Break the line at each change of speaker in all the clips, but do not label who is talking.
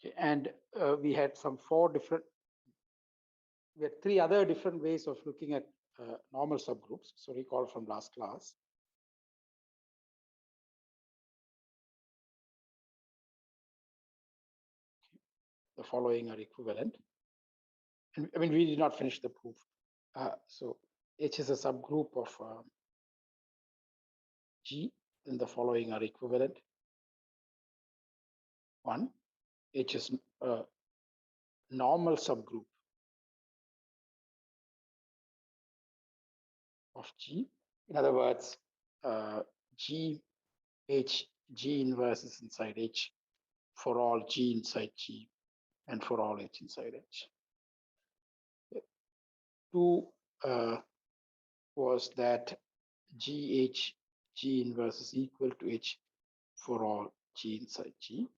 Okay, and we had three other different ways of looking at normal subgroups. So recall from last class. Okay. The following are equivalent. And I mean, we did not finish the proof. So H is a subgroup of G, then the following are equivalent. 1, H is a normal subgroup of G. In other words, G, H, G inverse is inside H for all G inside G and for all H inside H. 2 was that GH, G inverse is equal to H for all G inside G.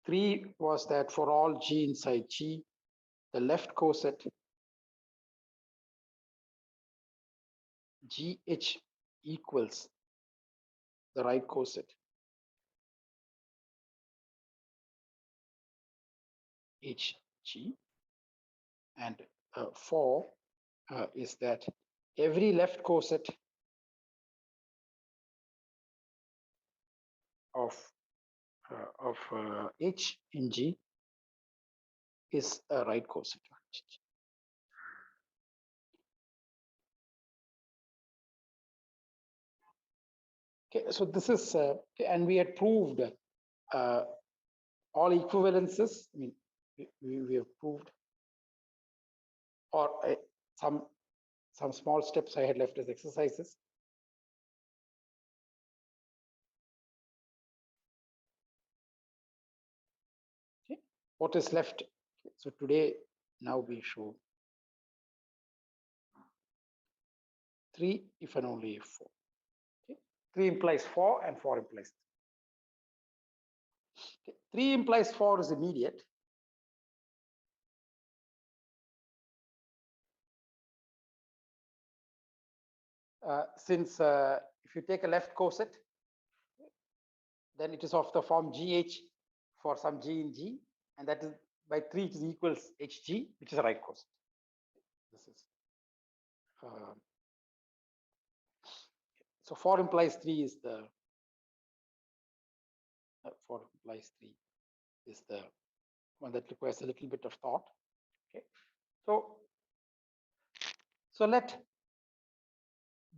3 was that for all G inside G, the left coset GH equals the right coset HG. And 4 is that every left coset of H in G is a right coset of H. Okay, so this is, and we had proved all equivalences. I mean, we have proved, or some small steps I had left as exercises. Okay, what is left? Okay, so today, now we show 3 if and only if 4. Okay, 3 implies 4 and 4 implies 3. Okay, 3 implies 4 is immediate. Since if you take a left coset, then it is of the form GH for some G in G, and that is by 3 it is equals HG, which is a right coset. This is so 4 implies 3 is the 4 implies 3 is the one that requires a little bit of thought. Okay, so let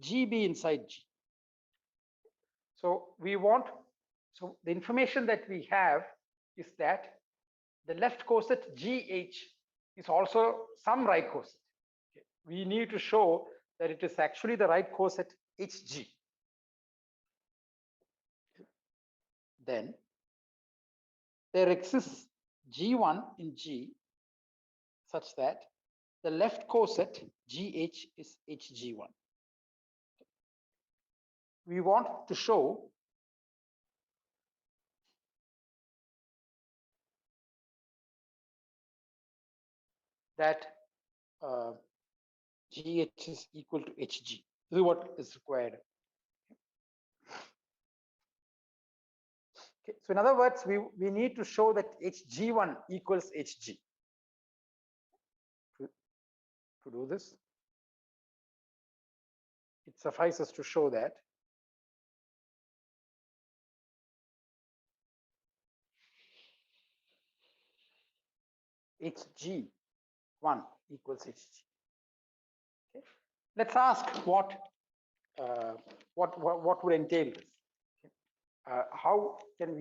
G be inside G. So we want, so the information that we have is that the left coset GH is also some right coset. Okay. We need to show that it is actually the right coset HG. Then there exists G1 in G such that the left coset GH is HG1. We want to show that GH is equal to HG. This is what is required. Okay. So in other words, we need to show that HG1 equals HG. To do this, it suffices to show that HG1 equals HG. Okay. Let's ask what would entail this. Okay. How can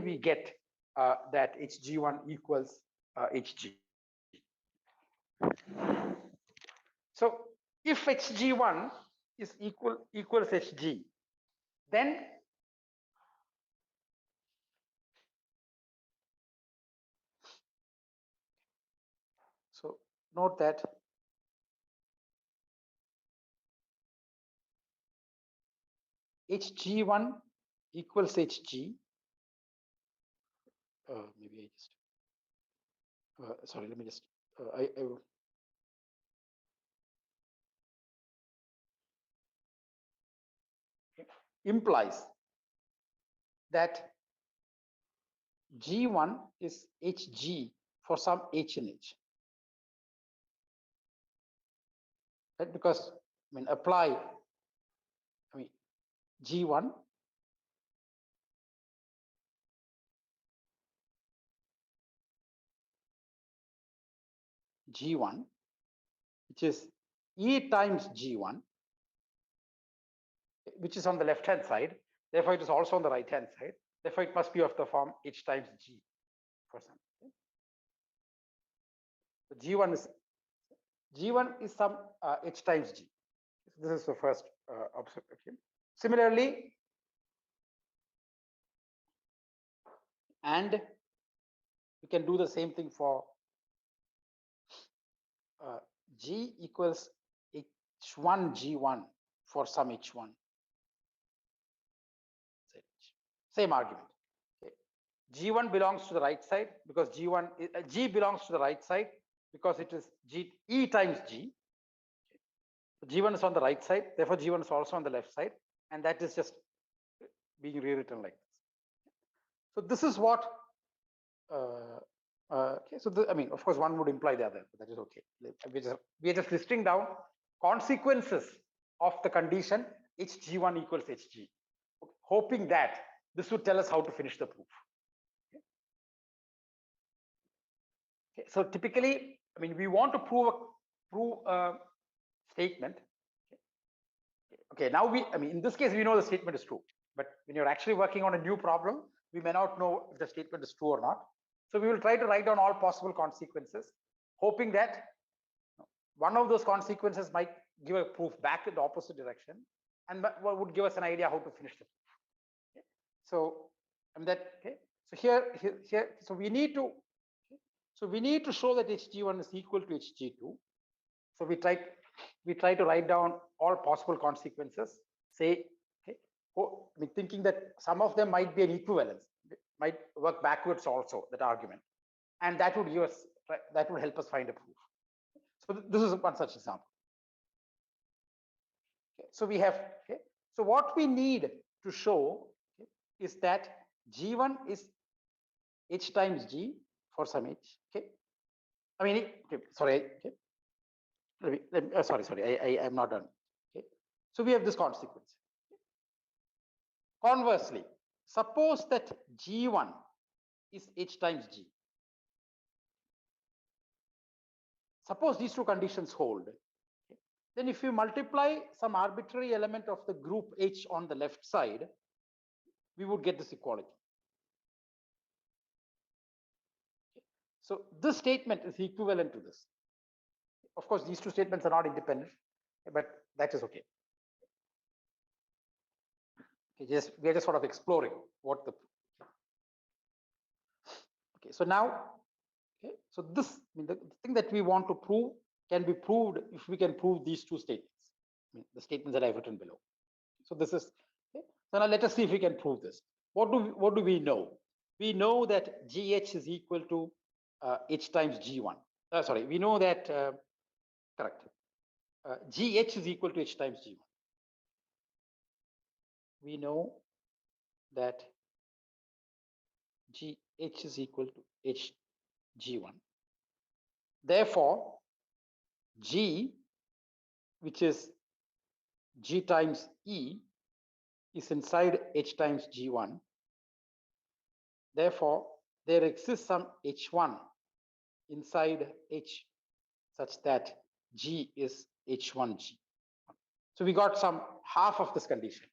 we get that HG1 equals HG? So if HG1 is equals HG, then so note that HG1 equals HG. Maybe I just sorry. Let me just implies that G1 is Hg for some H in H. Right? Because apply G1 which is E times G1, which is on the left hand side, therefore it is also on the right hand side, therefore it must be of the form H times G for some. Okay? So G1 is some H times G. This is the first observation. Similarly, and we can do the same thing for G equals H1 G1 for some H1. Same argument. Okay. G1 belongs to the right side because G belongs to the right side because it is E times G. Okay. G1 is on the right side, therefore G1 is also on the left side, and that is just being rewritten like this. So this is what. Okay, so of course, one would imply the other, but that is okay. We are just listing down consequences of the condition Hg1 equals Hg, hoping that this would tell us how to finish the proof. Okay, so typically, we want to prove a statement. Okay, now in this case, we know the statement is true, but when you're actually working on a new problem, we may not know if the statement is true or not. So we will try to write down all possible consequences, hoping that one of those consequences might give a proof back in the opposite direction and would give us an idea how to finish the proof. Okay. So so here, so we need to show that Hg1 is equal to Hg2. So we try to write down all possible consequences, say, thinking that some of them might be an equivalence, might work backwards also, that argument, and that would help us find a proof. So this is one such example. Okay, so we have, so what we need to show is that G1 is H times G for some H. Okay, sorry. Okay. Sorry, I'm not done. Okay, so we have this consequence. Conversely, suppose that G1 is H times G. Suppose these two conditions hold. Okay. Then if you multiply some arbitrary element of the group H on the left side, we would get this equality. Okay. So this statement is equivalent to this. Of course, these two statements are not independent, but that is okay. Okay, we are just sort of exploring what the. Okay, so now, so this, the thing that we want to prove can be proved if we can prove these two statements. The statements that I've written below. So this is. Okay. So now let us see if we can prove this. What do we know? We know that GH is equal to H times G1. Sorry, we know that correct. GH is equal to H times G1. We know that GH is equal to H G1. Therefore, G, which is G times E, is inside H times G1. Therefore, there exists some H1 inside H such that G is H1G. So we got some half of this condition.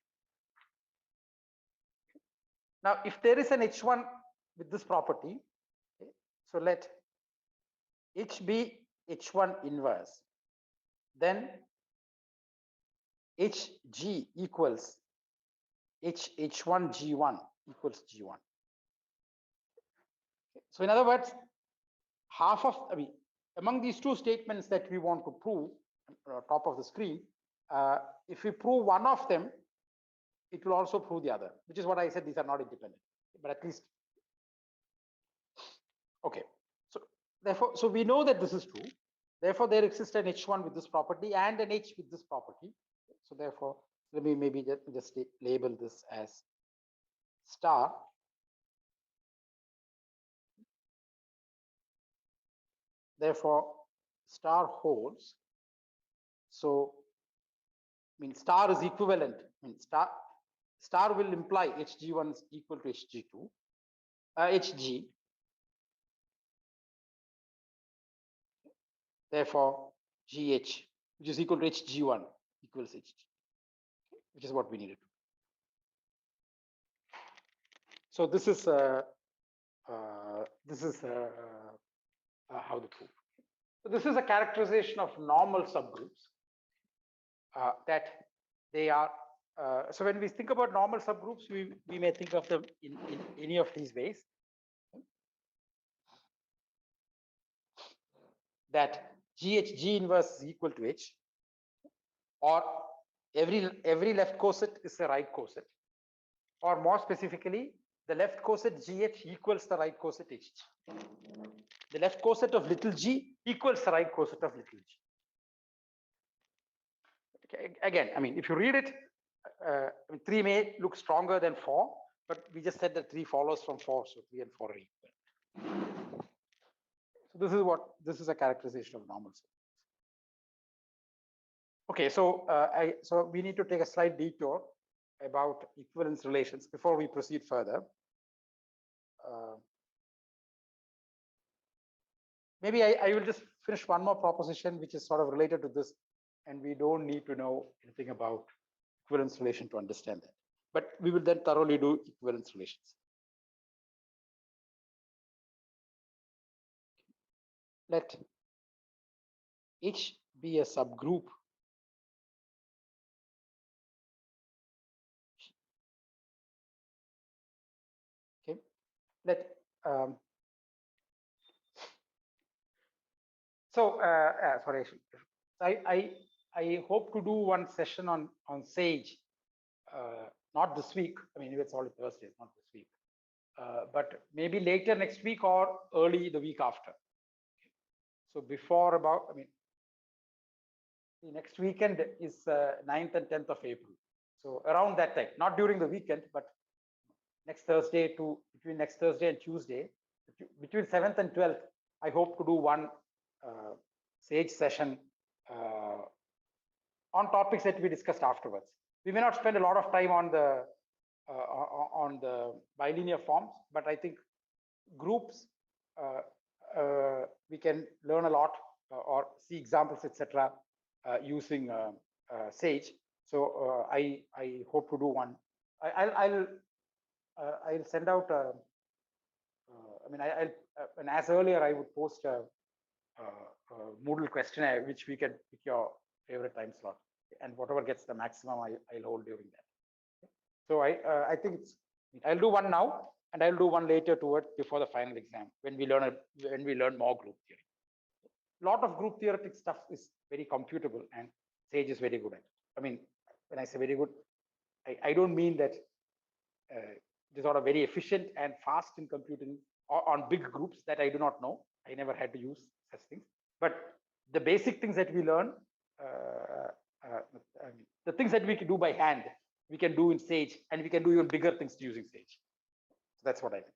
Now, if there is an H1 with this property, okay, so let H be H1 inverse, then Hg equals H1 G1 equals G1. Okay. So in other words, half of, among these two statements that we want to prove, top of the screen, if we prove one of them, it will also prove the other, which is what I said, these are not independent, but at least. Okay, so therefore, so we know that this is true. Therefore, there exists an H1 with this property and an H with this property. So therefore, let me maybe just label this as star therefore star holds. So star is equivalent. Star will imply Hg1 is equal to Hg2, Hg. Therefore, GH, which is equal to Hg1 equals Hg, which is what we needed to do. So this is how the proof. So this is a characterization of normal subgroups that they are. So when we think about normal subgroups, we may think of them in any of these ways. That G inverse is equal to H, or every left coset is a right coset, or more specifically, the left coset GH equals the right coset HG. The left coset of little g equals the right coset of little g. Okay, again, if you read it, 3 may look stronger than 4, but we just said that 3 follows from 4, so 3 and 4 are equal. So this is a characterization of normal subgroups. Okay, so we need to take a slight detour about equivalence relations before we proceed further. Maybe I will just finish one more proposition which is sort of related to this, and we don't need to know anything about equivalence relation to understand that. But we will then thoroughly do equivalence relations. Let H be a subgroup okay. Let sorry, I hope to do one session on Sage, not this week. It's only Thursday, not this week, but maybe later next week or early the week after. So before about, the next weekend is 9th and 10th of April. So around that time, not during the weekend, but next Thursday to between next Thursday and Tuesday, between 7th and 12th, I hope to do one Sage session on topics that we discussed afterwards. We may not spend a lot of time on the bilinear forms, but I think groups we can learn a lot or see examples, etc., using Sage. So I hope to do one. I'll send out. And as earlier, I would post a Moodle questionnaire, which we can pick your favorite time slot, and whatever gets the maximum, I'll hold during that. So I think I'll do one now, and I'll do one later before the final exam when we learn more group theory. A lot of group theoretic stuff is very computable, and Sage is very good at it. When I say very good, I don't mean that it is sort of very efficient and fast in computing on big groups that I do not know. I never had to use such things. But the basic things that we learn, the things that we can do by hand, we can do in Sage, and we can do even bigger things using Sage. So that's what I think.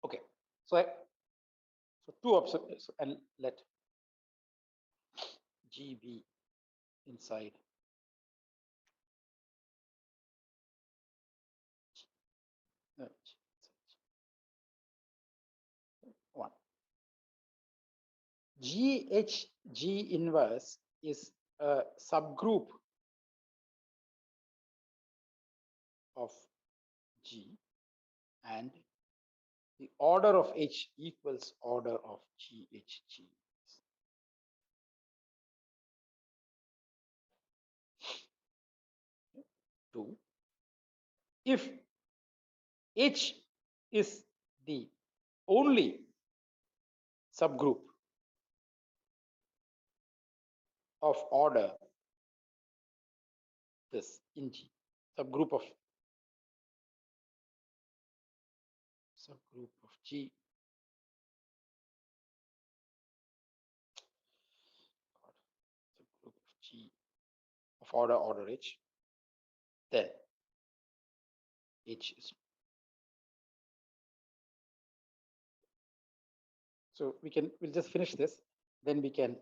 Okay, so two observations, and let G be inside one. G inverse is a subgroup of G, and the order of H equals order of GHG. 2. If H is the only subgroup of order this in G, subgroup of G subgroup of G of order H, then H is. So we'll just finish this, then we can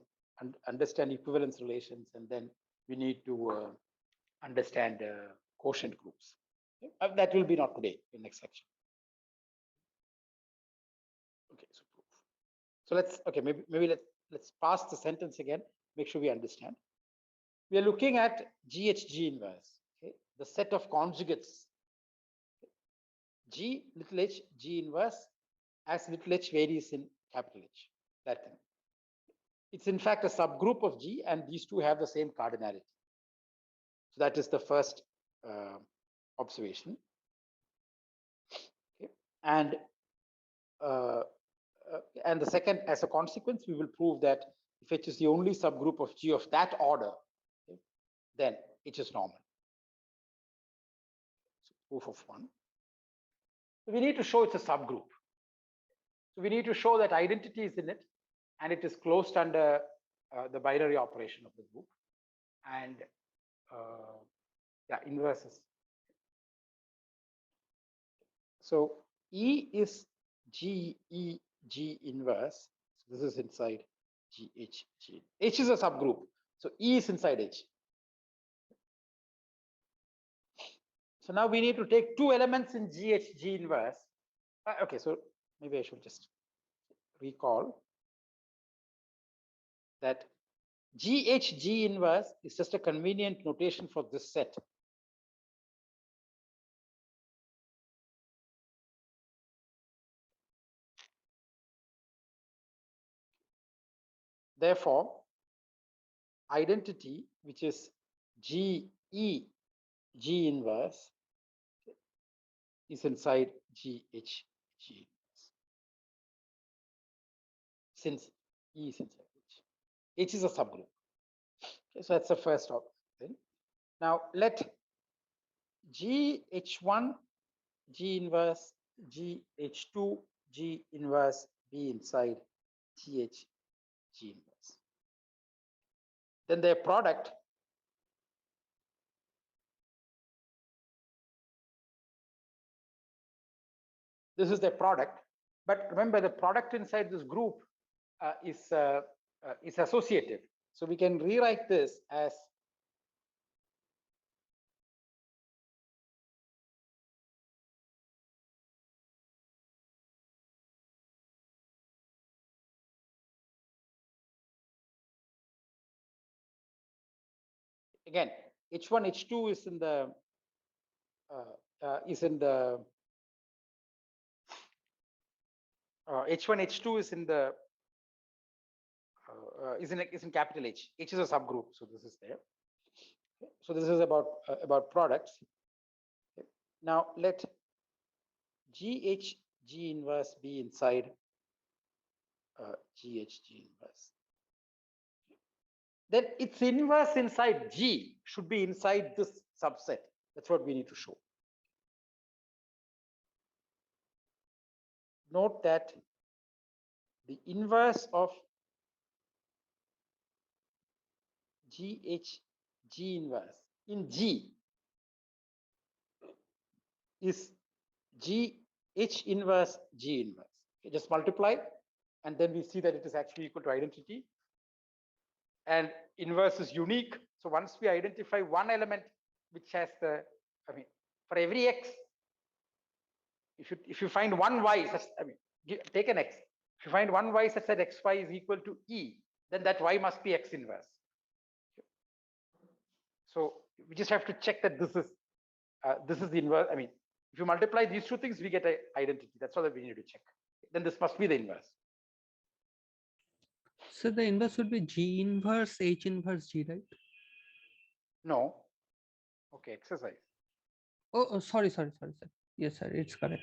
understand equivalence relations, and then we need to understand quotient groups. That will be not today, in next section. Okay, so proof. So maybe let's pass the sentence again, make sure we understand. We are looking at GHG inverse, okay? The set of conjugates, G little h, G inverse, as little h varies in capital H, that thing. It's in fact a subgroup of G, and these two have the same cardinality. So that is the first observation. Okay. And the second, as a consequence, we will prove that if H is the only subgroup of G of that order, okay, then H is normal. So proof of one. So we need to show it's a subgroup. So we need to show that identity is in it, and it is closed under the binary operation of the group, and inverses. So E is G E G inverse. So this is inside G H G. H is a subgroup, so E is inside H. So now we need to take two elements in G H G inverse. Okay, so maybe I should just recall that GHG inverse is just a convenient notation for this set. Therefore, identity, which is GE G inverse, is inside GH G inverse, since E is inside H. H is a subgroup. Okay, so that's the first thing. Now let GH1 G inverse, GH2 G inverse be inside GH G inverse. Then their product this is their product, but remember the product inside this group is associative. So we can rewrite this as again H1 H2 is in the H1 H2 is in the is in capital H. H is a subgroup, so this is there. Okay. So this is about products. Okay. Now let GH G inverse be inside GH G inverse. Then its inverse inside G should be inside this subset. That's what we need to show. Note that the inverse of GH G inverse in G is GH inverse G inverse. Okay, just multiply, and then we see that it is actually equal to identity. And inverse is unique. So once we identify one element which has for every x, if you find one y, take an x. If you find one y such that xy is equal to E, then that y must be x inverse. So we just have to check that this is the inverse. If you multiply these two things, we get an identity. That's all that we need to check. Then this must be the inverse.
So the inverse would be G inverse H inverse G, right?
No. Okay, exercise.
Oh, sorry, sir. Yes, sir, it's correct.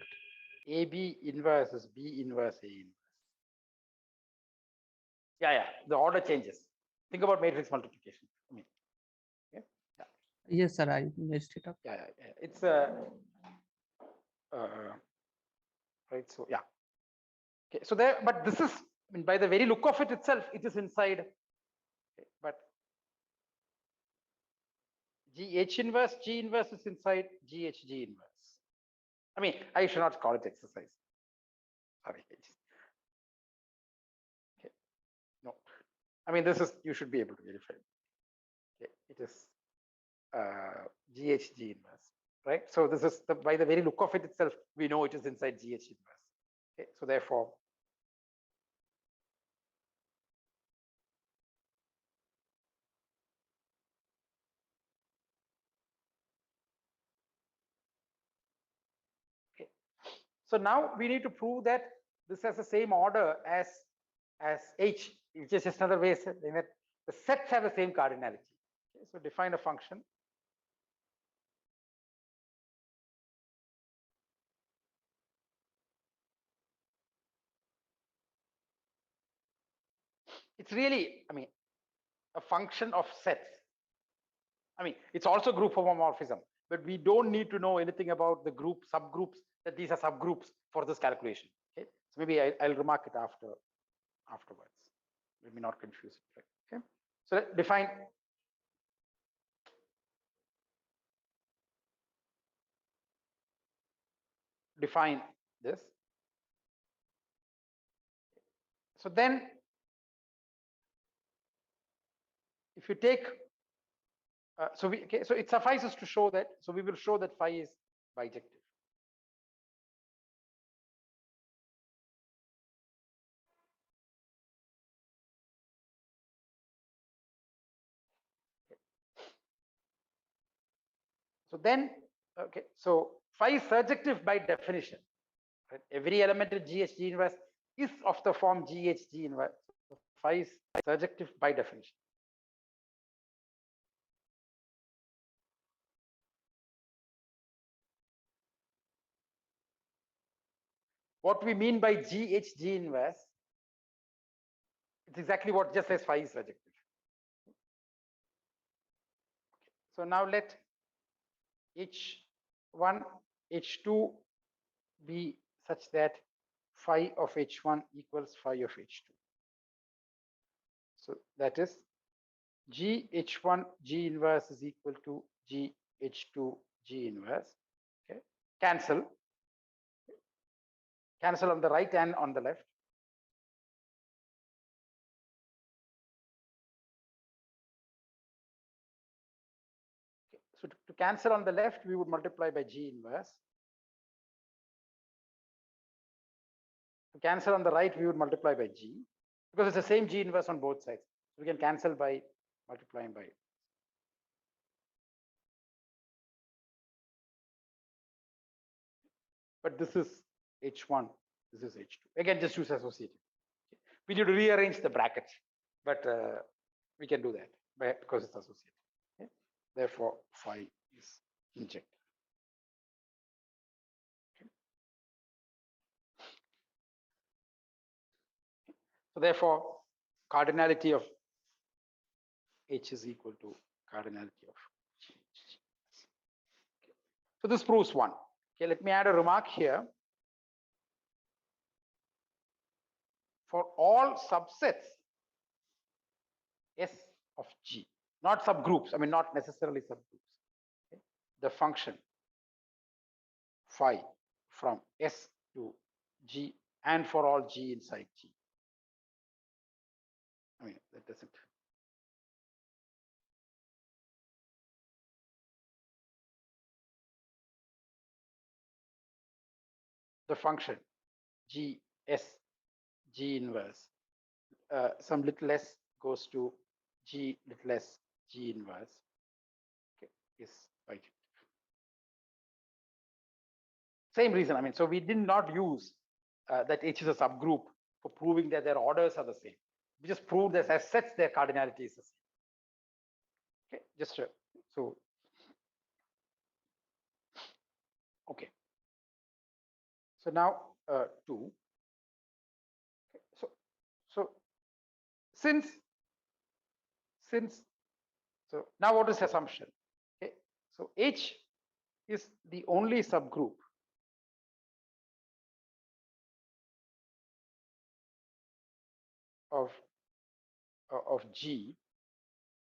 AB inverse is B inverse A inverse. Yeah, the order changes. Think about matrix multiplication. Yeah.
Yes, sir, I messed it up.
Yeah. It's right. So yeah. Okay. So there, but this is by the very look of it itself, it is inside. Okay, but GH inverse G inverse is inside GH G inverse. I mean, I should not call it exercise. Sorry. Okay. No. I mean, this is, you should be able to verify. Okay. It is GHG inverse, right? So this is by the very look of it itself, we know it is inside GH inverse. Okay. So therefore, okay. So now we need to prove that this has the same order as H, which is just another way of saying that the sets have the same cardinality. Okay. So define a function. It's really, I mean, a function of sets. I mean, it's also group homomorphism, but we don't need to know anything about the group subgroups, that these are subgroups for this calculation. Okay. So maybe I'll remark it afterwards. Let me not confuse it. Right? Okay. So let define this. So then if you take so it suffices to show that, so we will show that phi is bijective. So then, okay, so phi is surjective by definition. Right? Every element in GHG inverse is of the form GHG inverse. So phi is surjective by definition. What we mean by GHG inverse, it's exactly what just says phi is surjective. So now let H1, H2 be such that phi of H1 equals phi of H2. So that is GH1 G inverse is equal to GH2 G inverse. Okay, cancel on the right and on the left. Okay. So to cancel on the left, we would multiply by G inverse. To cancel on the right, we would multiply by G, because it's the same G inverse on both sides. So we can cancel by multiplying by. But this is H1, this is H2. Again, just use associative. Okay. We need to rearrange the brackets, but we can do that because it's associative. Okay. Therefore, phi is injected. Okay. So therefore, cardinality of H is equal to cardinality of G. Okay. So this proves one. Okay, let me add a remark here. For all subsets S of G, not subgroups, I mean, not necessarily subgroups, okay, the function phi from S to G and for all G inside G. I mean, that doesn't. The function G S G inverse, some little s goes to G little s G inverse, okay, is bijective. Same reason, I mean, so we did not use that H is a subgroup for proving that their orders are the same. We just proved that as sets, their cardinality is the same. Okay, just so okay. So now 2. Okay, so since so now what is assumption? Okay, so H is the only subgroup of G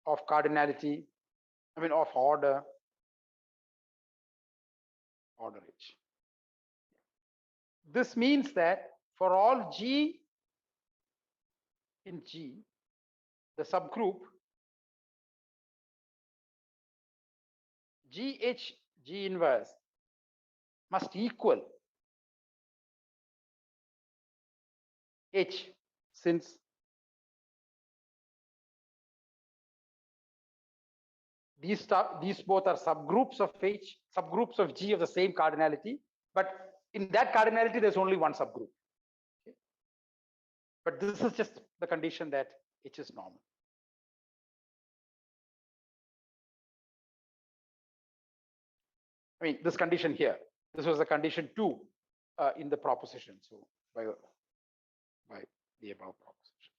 of cardinality, I mean of order H. this means that for all G in G, the subgroup GH G inverse must equal H, since these both are subgroups of H, subgroups of G of the same cardinality, but in that cardinality there's only one subgroup. Okay? But this is just the condition that H is normal. I mean, this condition here, this was the condition 2 in the proposition. So by the above proposition.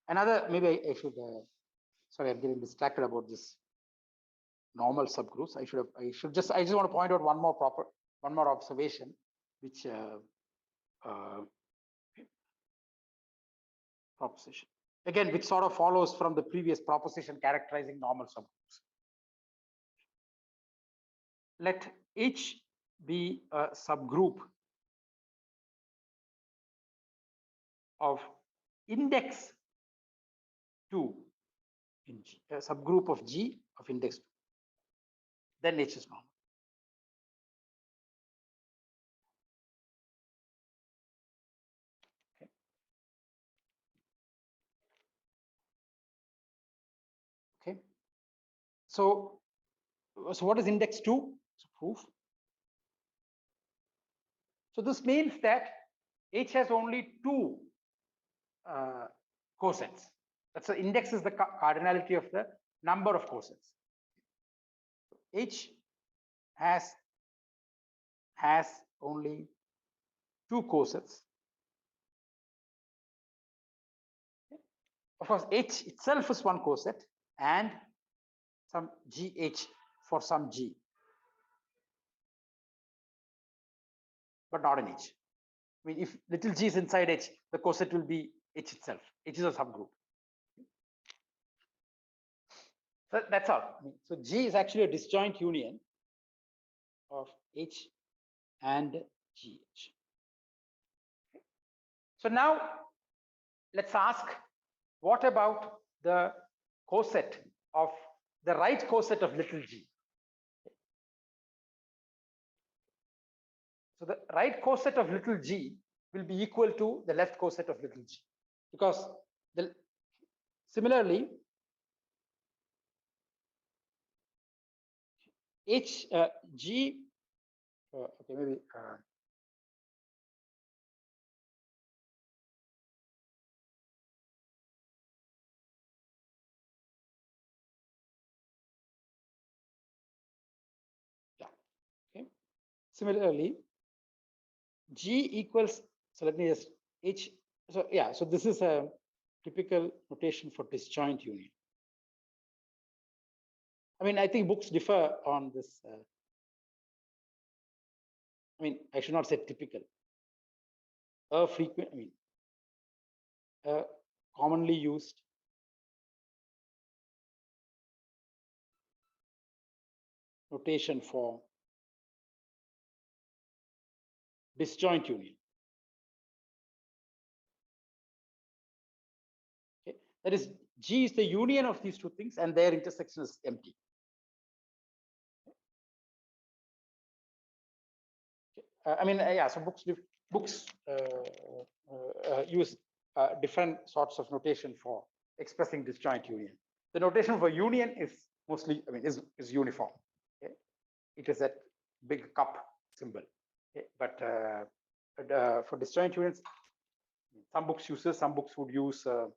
Another, maybe I should, sorry, I'm getting distracted about this normal subgroups. I just want to point out one more observation, which proposition, again, which sort of follows from the previous proposition characterizing normal subgroups. Let H be a subgroup of index 2 in G, a subgroup of G of index 2. Then H is normal. Okay. Okay. So what is index 2? So proof. So this means that H has only 2 cosets. That's the index is the cardinality of the number of cosets. H has only 2 cosets. Of course, H itself is one coset and some GH for some G, but not in H. I mean, if little g is inside H, the coset will be H itself. H is a subgroup. So that's all. I mean, so G is actually a disjoint union of H and GH. Okay. So now let's ask, what about the coset of the right coset of little g? So the right coset of little g will be equal to the left coset of little g, because similarly H G okay, maybe yeah, okay. Similarly, G equals, so let me just H, so yeah, so this is a typical notation for disjoint union. I mean, I think books differ on this. I mean, I should not say typical. A frequent, I mean, a commonly used notation for disjoint union. Okay, that is, G is the union of these two things, and their intersection is empty. I mean, yeah. So books use different sorts of notation for expressing disjoint union. The notation for union is mostly, I mean, is uniform. Okay? It is that big cup symbol. Okay? But for disjoint unions, some books use this. Some books would use a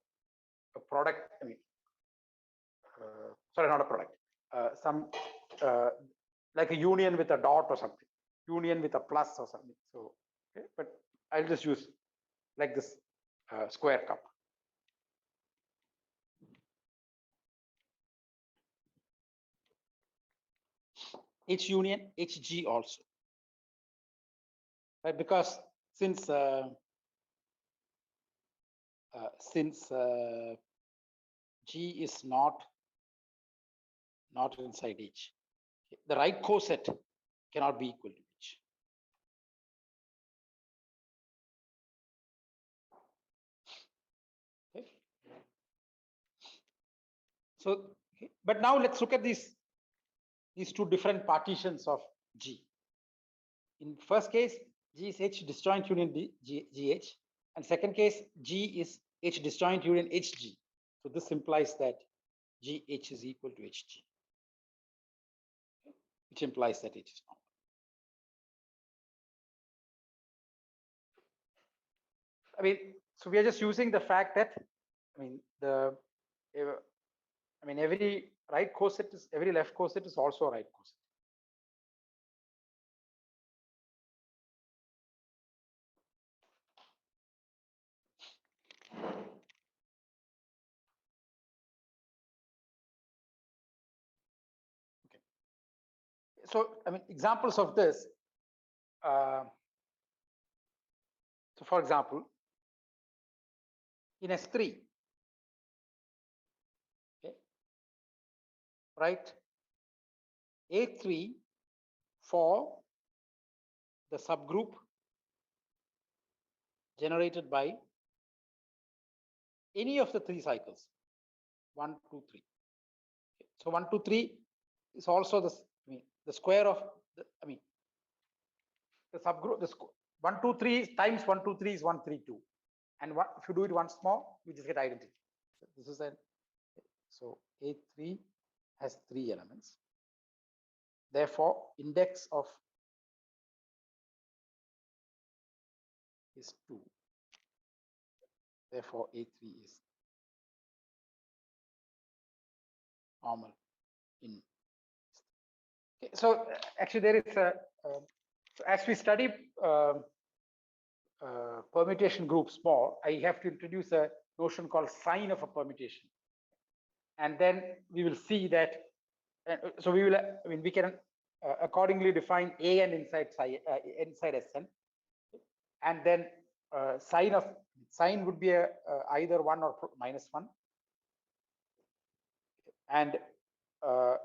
product. I mean, sorry, not a product. Some like a union with a dot or something. Union with a plus or something. So, okay, but I'll just use like this square cup. H union, HG also, right? Because since G is not inside H. The right coset cannot be equal to H. Okay. So, but now let's look at these two different partitions of G. In first case, G is H disjoint union GH, and second case, G is H disjoint union HG. So this implies that GH is equal to HG, which implies that H is normal. I mean, so we are just using the fact that, I mean, every right coset is, every left coset is also a right coset. Okay. So, I mean, examples of this. So, for example, in S3, okay, write A3 for the subgroup generated by any of the three cycles, 1, 2, 3. Okay. So 1, 2, 3 is also the square of the, the subgroup. The 1, 2, 3 times 1, 2, 3 is 1, 3, 2, and if you do it once more, we just get identity. So this is an, so A3 has 3 elements. Therefore, index of is 2. Therefore, A3 is normal in. Okay, so actually there is a, so as we study permutation groups more, I have to introduce a notion called sign of a permutation. And then we will see that, so we will, we can accordingly define AN inside Sn. And then sign would be either 1 or -1. And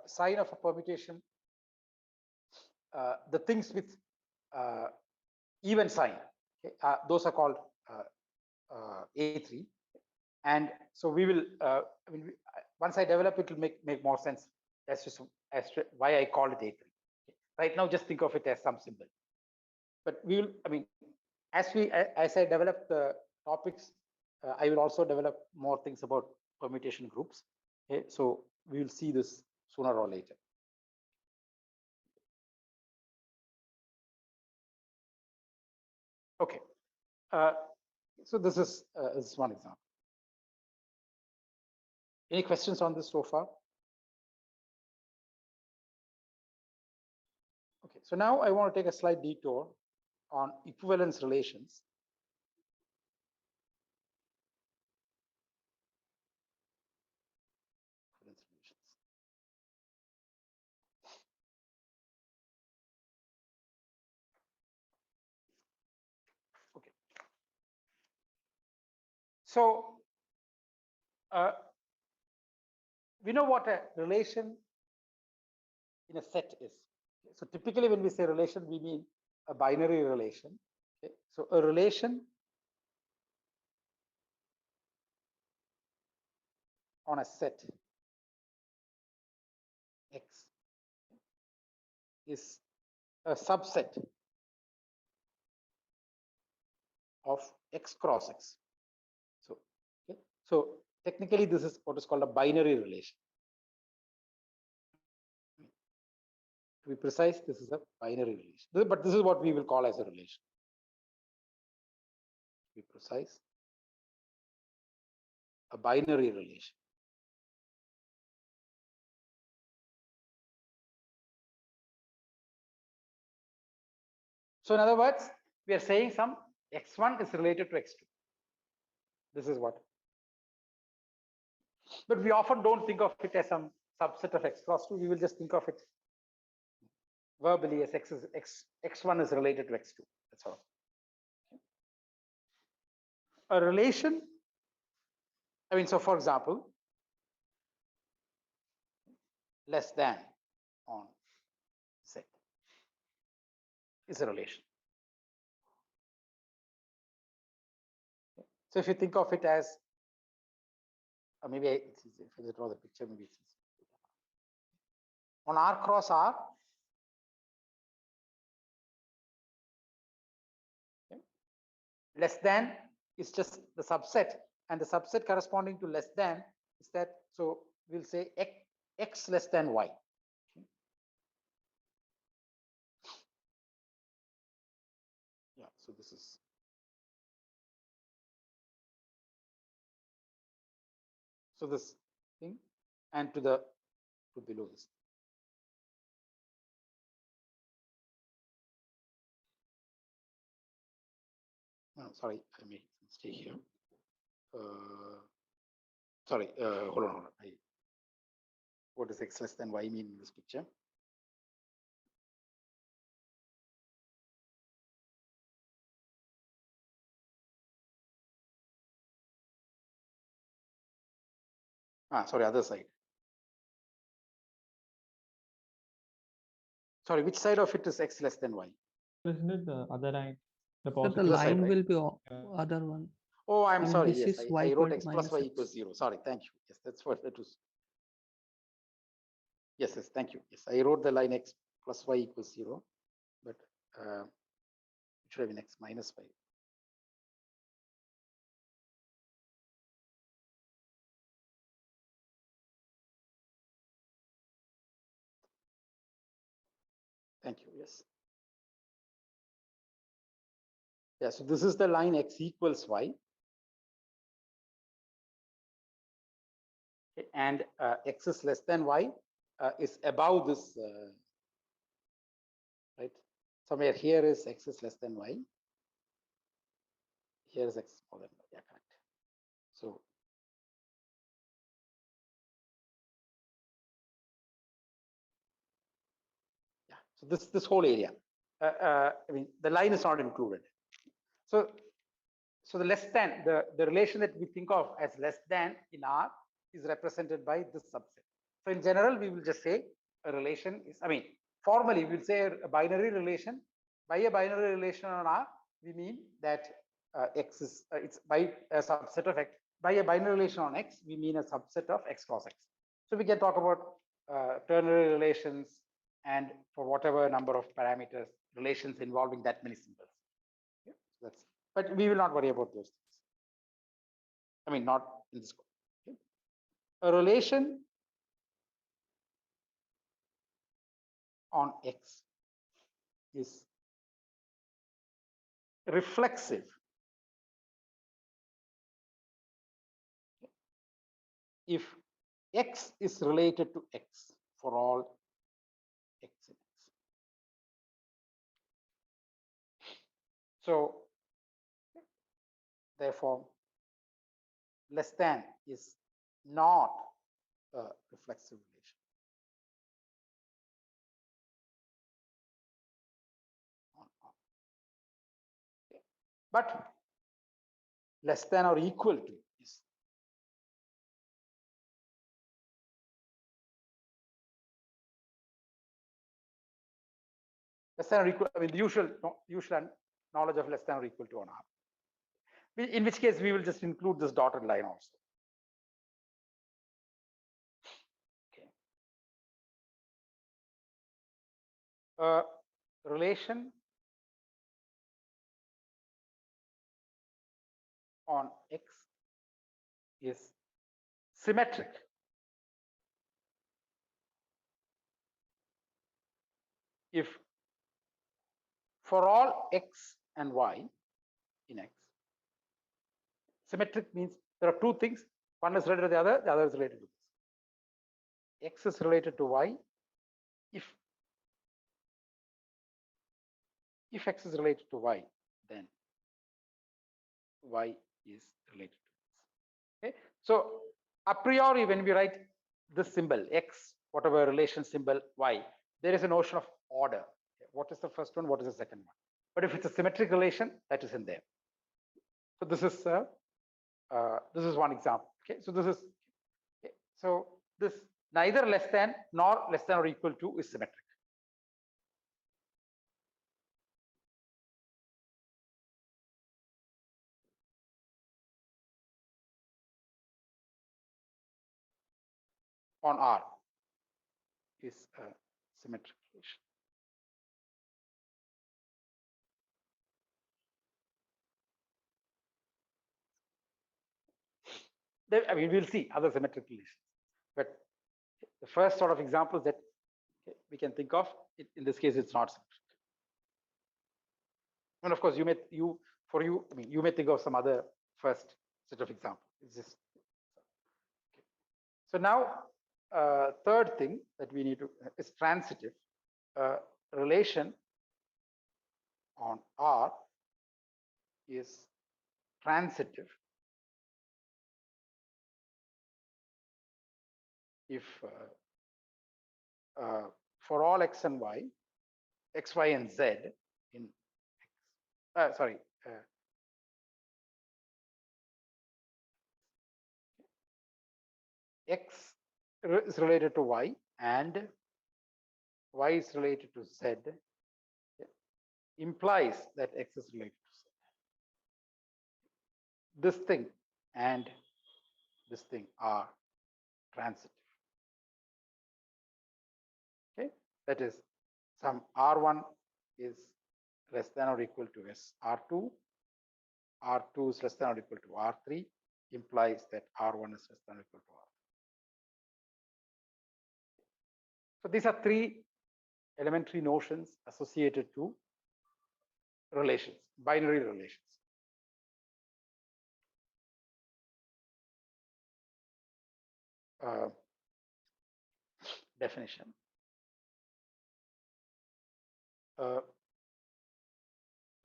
sign of a permutation, the things with even sign, okay, those are called A3. And so we will, once I develop it, will make more sense as to why I call it A3. Okay. Right now, just think of it as some symbol. But we will, as I develop the topics, I will also develop more things about permutation groups. Okay, so we will see this sooner or later. Okay, so this is one example. Any questions on this so far? Okay, so now I want to take a slight detour on equivalence relations. Okay. So we know what a relation in a set is. So typically when we say relation, we mean a binary relation. Okay. So a relation on a set X is a subset of X cross X. So, okay. So technically this is what is called a binary relation. To be precise, this is a binary relation, but this is what we will call as a relation. To be precise, a binary relation. So in other words, we are saying some x1 is related to x2. This is what. But we often don't think of it as some subset of x cross 2. We will just think of it verbally as x1 is related to x2. That's all. A relation, so for example, less than on Z is a relation. So if you think of it as, or maybe it's easy if I draw the picture, maybe it's easy. On R cross R, okay, less than is just the subset, and the subset corresponding to less than is that, so we'll say x less than y. Okay. Yeah, so this is, so this thing, and to below this. Oh, sorry, I made a mistake here. Sorry, hold on. What does x less than y mean in this picture? Sorry, other side. Sorry, which side of it is x less than y?
Isn't it the other line? The
So the
positive
other side,
line
right?
will be
Yeah.
other one.
Oh, I'm
And
sorry.
this
Yes,
is
I wrote
y
x plus y
minus
equals
x.
0. Sorry, thank you. Yes, that's what that was. Yes, yes, thank you. Yes, I wrote the line x plus y equals 0, but it should have been x minus y. Thank you. Yes. Yeah, so this is the line x equals y. Okay, and x is less than y is above this, right? Somewhere here is x is less than y. Here is x more than y. Yeah, correct. So yeah, so this whole area. I mean, the line is not included. So the less than, the relation that we think of as less than in R is represented by this subset. So in general, we will just say a relation is, I mean, formally we will say a binary relation. By a binary relation on R, we mean that x is, it's by a subset of x. By a binary relation on x, we mean a subset of x cross x. So we can talk about ternary relations, and for whatever number of parameters, relations involving that many symbols. Yeah, so that's, but we will not worry about those things. I mean, not in this course. Okay. A relation on X is reflexive if X is related to X for all X in X. So therefore, less than is not a reflexive relation. Okay. But less than or equal to is. Less than or equal, I mean, the usual knowledge of less than or equal to on R. In which case, we will just include this dotted line also. Relation on X is symmetric if for all X and Y in X. Symmetric means there are two things. One is related to the other is related to this. X is related to Y if X is related to Y, then Y is related to X. Okay. So a priori, when we write this symbol X, whatever relation symbol Y, there is a notion of order. What is the first one? What is the second one? But if it's a symmetric relation, that is in there. So this is one example. Okay. So this is okay. So this neither less than nor less than or equal to is symmetric. On R is a symmetric relation. I mean, we'll see other symmetric relations, but the first sort of examples that we can think of, in this case, it's not symmetric. And of course, I mean, you may think of some other first set of examples. It's just okay. So now, third thing that we need to is transitive. Relation on R is transitive if for all x and y, x, y, and z in x is related to y and y is related to z, implies that x is related to z. This thing and this thing are transitive. Okay, that is, some R1 is less than or equal to R2, R2 is less than or equal to R3, implies that R1 is less than or equal to R3. So these are three elementary notions associated to relations, binary relations. Definition.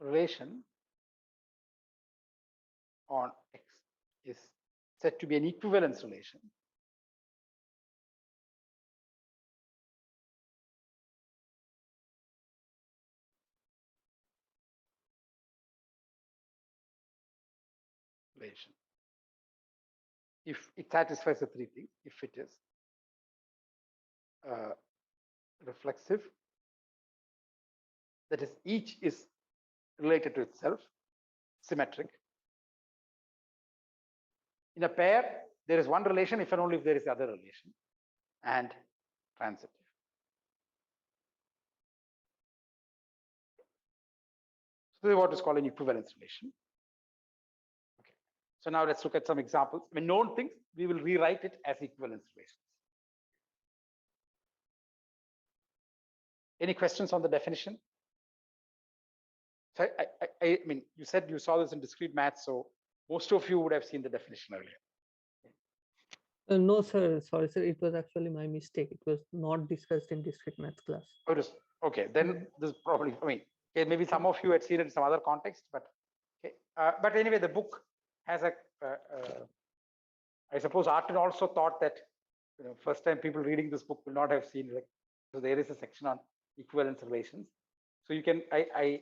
Relation on X is said to be an equivalence relation if it satisfies the three things. If it is reflexive, that is, each is related to itself, symmetric. In a pair, there is one relation if and only if there is other relation, and transitive. So this is what is called an equivalence relation. Okay. So now let's look at some examples. I mean, known things, we will rewrite it as equivalence relations. Any questions on the definition? So I mean, you said you saw this in discrete math, so most of you would have seen the definition earlier.
No, sir. Sorry, sir. It was actually my mistake. It was not discussed in discrete math class.
Oh, okay. Then this is probably, I mean, okay, maybe some of you had seen it in some other context, but okay. But anyway, the book has a, I suppose Artin also thought that, you know, first time people reading this book will not have seen it. So there is a section on equivalence relations. So you can, I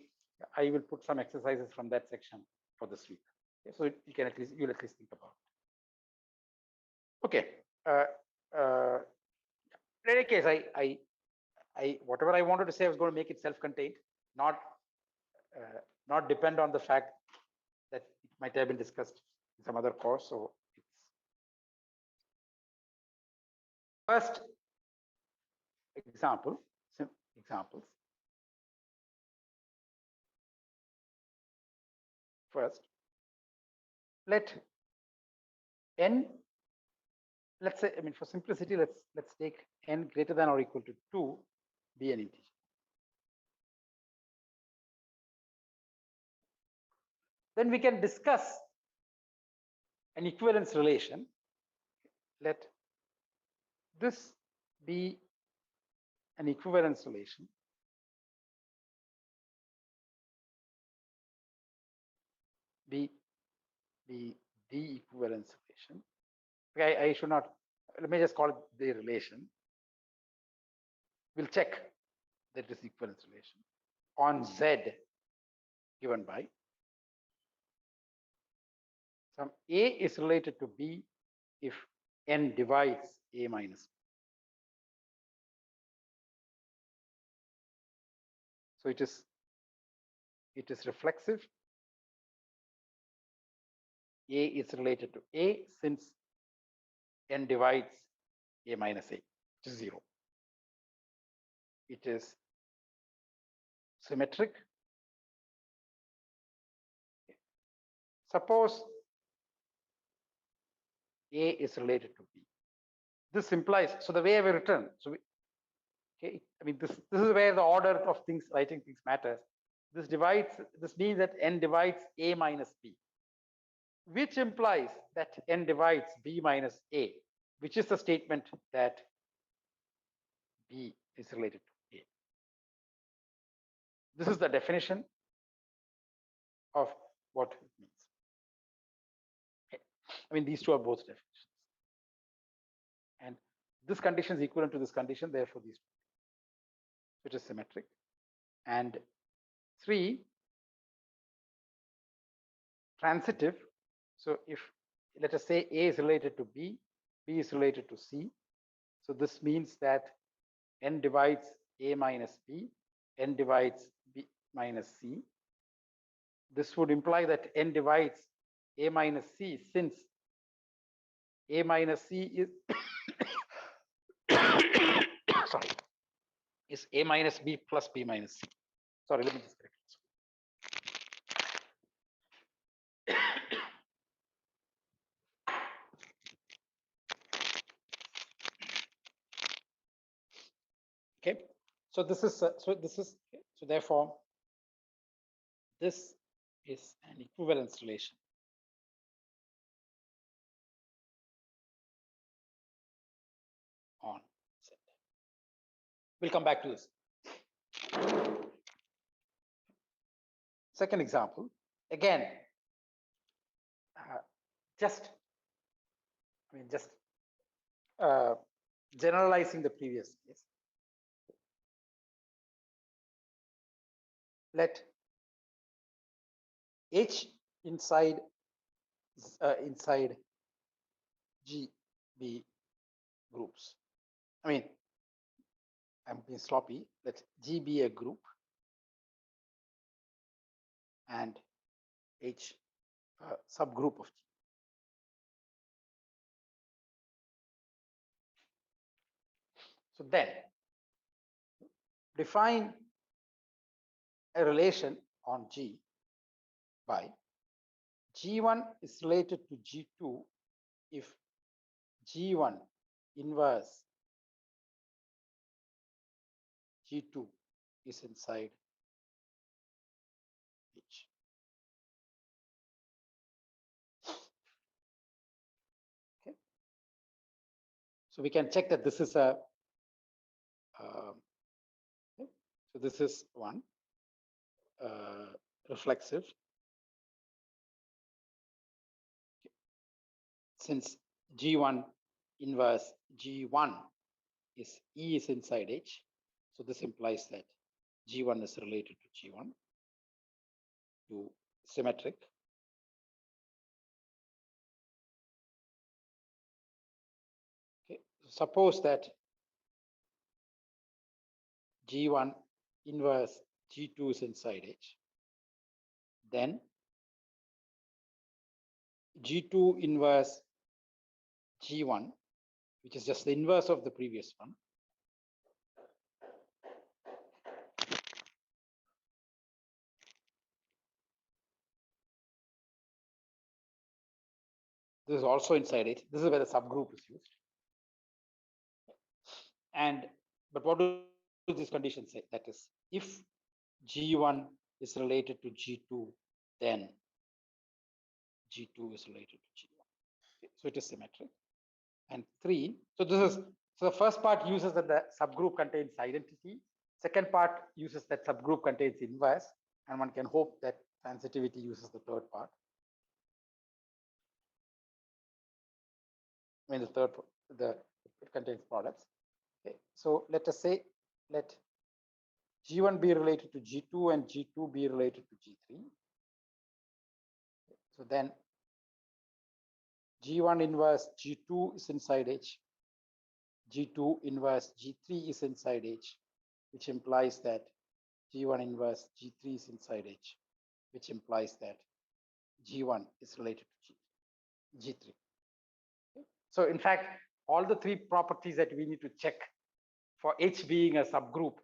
will put some exercises from that section for this week. Okay, so you can you'll at least think about it. Okay. In any case, whatever I wanted to say, I was going to make it self-contained, not depend on the fact that it might have been discussed in some other course. So it's first examples. First, let n, let's say, I mean, for simplicity, let's take n greater than or equal to 2 be an integer. Then we can discuss an equivalence relation. Let this be an equivalence relation be the equivalence relation. Okay, I should not, let me just call it the relation. We'll check that it is equivalence relation on Z given by some A is related to B if n divides A minus B. So it is reflexive. A is related to A since n divides A minus A, which is 0. It is symmetric. Suppose A is related to B. This implies, so the way I've written, so okay, I mean this is where the order of things, writing things matters. This means that n divides A minus B, which implies that n divides B minus A, which is the statement that B is related to A. This is the definition of what it means. Okay. I mean, these two are both definitions. And this condition is equivalent to this condition, therefore these two. It is symmetric. And 3, transitive. So if, let us say, A is related to B, B is related to C. So this means that n divides A minus B, n divides B minus C. This would imply that n divides A minus C since A minus C is sorry, is A minus B plus B minus C. Sorry, let me just correct this. Okay, so this is so therefore this is an equivalence relation on Z. We'll come back to this. Second example, again, just generalizing the previous case. Let H inside G be groups. I mean, I'm being sloppy. Let G be a group and H a subgroup of G. So then define a relation on G by G1 is related to G2 if G1 inverse G2 is inside H. Okay. So we can check that this is a okay. So this is one reflexive. Okay. Since G1 inverse G1 is E is inside H, so this implies that G1 is related to G1 to symmetric. Okay. Suppose that G1 inverse G2 is inside H, then G2 inverse G1, which is just the inverse of the previous one, this is also inside H. This is where the subgroup is used. And but what do these conditions say? That is, if G1 is related to G2, then G2 is related to G1. Okay, so it is symmetric. And 3, so this is, so the first part uses that the subgroup contains identity. Second part uses that subgroup contains inverse, and one can hope that transitivity uses the third part. I mean, it contains products. Okay, so let us say let G1 be related to G2 and G2 be related to G3. So then G1 inverse G2 is inside H, G2 inverse G3 is inside H, which implies that G1 inverse G3 is inside H, which implies that G1 is related to G3. Okay. So in fact, all the three properties that we need to check for H being a subgroup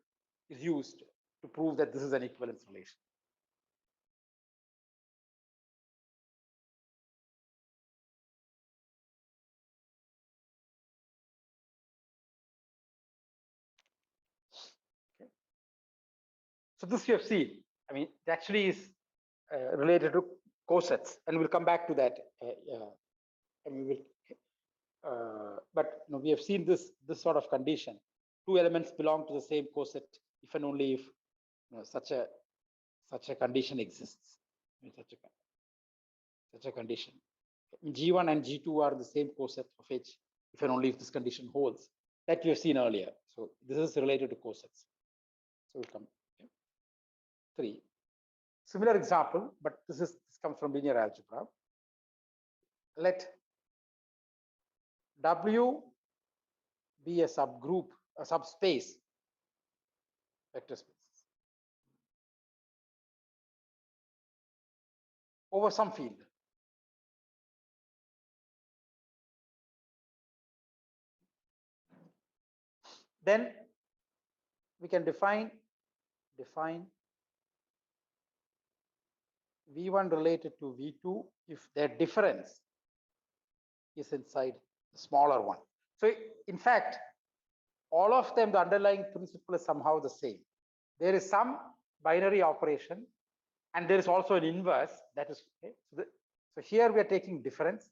is used to prove that this is an equivalence relation. Okay. So this you have seen. I mean, it actually is related to cosets, and we'll come back to that. And we will. But we have seen this sort of condition. Two elements belong to the same coset if and only if such a condition exists. Such a condition. G1 and G2 are the same coset of H if and only if this condition holds. That we have seen earlier. So this is related to cosets. So we'll come. Okay. 3. Similar example, but this comes from linear algebra. Let W be a subgroup, a subspace, vector spaces over some field. Then we can define V1 related to V2 if their difference is inside the smaller one. So in fact, all of them, the underlying principle is somehow the same. There is some binary operation, and there is also an inverse that is okay. So here we are taking difference.